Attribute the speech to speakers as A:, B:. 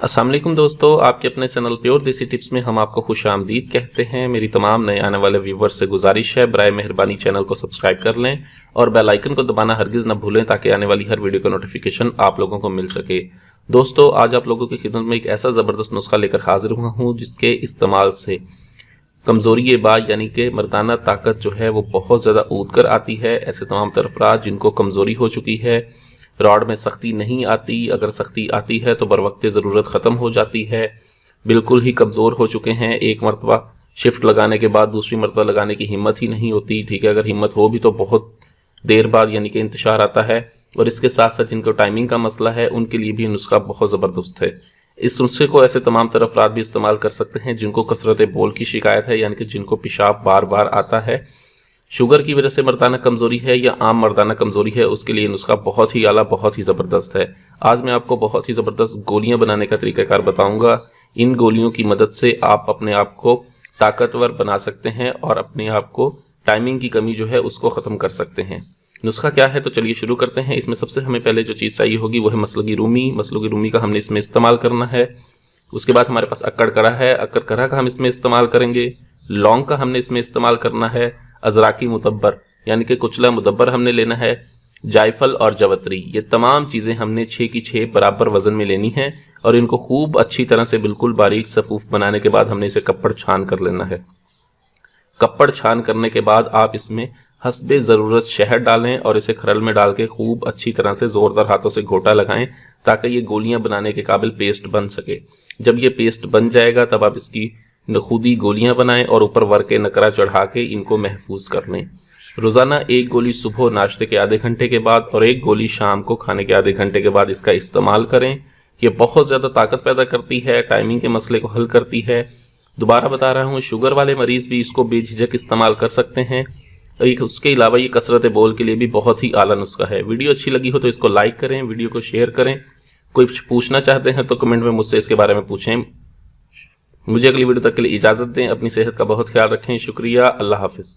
A: अस्सलाम वालेकुम दोस्तों, आपके अपने चैनल प्योर देसी टिप्स में हम आपको खुश आमदीद कहते हैं। मेरी तमाम नए आने वाले व्यूवर्स से गुजारिश है, बराए मेहरबानी चैनल को सब्सक्राइब कर लें और बेल आइकन को दबाना हरगिज़ न भूलें ताकि आने वाली हर वीडियो का नोटिफिकेशन आप लोगों को मिल सके। दोस्तों, आज आप लोगों की खिदमत में एक ऐसा ज़बरदस्त नुस्खा लेकर हाजिर हुआ हूँ जिसके इस्तेमाल से कमज़ोरी बा यानी कि मर्दाना ताकत जो है वो बहुत ज़्यादा ऊद कर आती है। ऐसे तमाम तर अफराद जिनको कमज़ोरी हो चुकी है, रॉड में सख्ती नहीं आती, अगर सख्ती आती है तो बर वक्त ज़रूरत ख़त्म हो जाती है, बिल्कुल ही कमज़ोर हो चुके हैं, एक मरतबा शिफ्ट लगाने के बाद दूसरी मरतबा लगाने की हिम्मत ही नहीं होती। ठीक है, अगर हिम्मत हो भी तो बहुत देर बाद यानी कि इंतशार आता है। और इसके साथ साथ जिनको टाइमिंग का मसला है उनके लिए भी नुस्खा बहुत ज़बरदस्त है। इस नुस्खे को ऐसे तमाम तरह अफराद भी इस्तेमाल कर सकते हैं जिनको कसरत बोल की शिकायत है, यानी कि जिनको पेशाब बार बार आता है, शुगर की वजह से मर्दाना कमज़ोरी है या आम मर्दाना कमज़ोरी है, उसके लिए नुस्खा बहुत ही आला, बहुत ही ज़बरदस्त है। आज मैं आपको बहुत ही ज़बरदस्त गोलियां बनाने का तरीक़ाकार बताऊंगा। इन गोलियों की मदद से आप अपने आप को ताकतवर बना सकते हैं और अपने आप को टाइमिंग की कमी जो है उसको ख़त्म कर सकते हैं। नुस्खा क्या है तो चलिए शुरू करते हैं। इसमें सबसे हमें पहले जो चीज़ चाहिए होगी वो है मसलगी रूमी। मसलगी रूमी का हमने इसमें इस्तेमाल करना है। उसके बाद हमारे पास अक्कड़ कड़ा है, अक्कड़ कड़ा का हम इसमें इस्तेमाल करेंगे। लौंग का हमने इसमें इस्तेमाल करना है। अजराकी मुतब्बर यानी कि कुचला मुदब्बर हमने लेना है। जायफल और जवतरी, ये तमाम चीज़ें हमने 6 की 6 बराबर वज़न में लेनी है और इनको खूब अच्छी तरह से बिल्कुल बारीक सफूफ बनाने के बाद हमने इसे कप्पड़ छान कर लेना है। कप्पड़ छान करने के बाद आप इसमें हस्बे ज़रूरत शहद डालें और इसे खरल में डाल के खूब अच्छी तरह से ज़ोरदार हाथों से घोटा लगाएं ताकि ये गोलियां बनाने के काबिल पेस्ट बन सके। जब ये पेस्ट बन जाएगा तब आप इसकी खुदी गोलियां बनाएं और ऊपर वर्क नकरा चढ़ा के इनको महफूज कर लें। रोज़ाना एक गोली सुबह नाश्ते के आधे घंटे के बाद और एक गोली शाम को खाने के आधे घंटे के बाद इसका इस्तेमाल करें। ये बहुत ज़्यादा ताकत पैदा करती है, टाइमिंग के मसले को हल करती है। दोबारा बता रहा हूँ, शुगर वाले मरीज़ भी इसको बेझिझक इस्तेमाल कर सकते हैं। उसके अलावा ये कसरत बोल के लिए भी बहुत ही आला नुस्खा है। वीडियो अच्छी लगी हो तो इसको लाइक करें, वीडियो को शेयर करें। कोई पूछना चाहते हैं तो कमेंट में मुझसे इसके बारे में पूछें। मुझे अगली वीडियो तक के लिए इजाज़त दें। अपनी सेहत का बहुत ख्याल रखें। शुक्रिया। अल्लाह हाफिज़।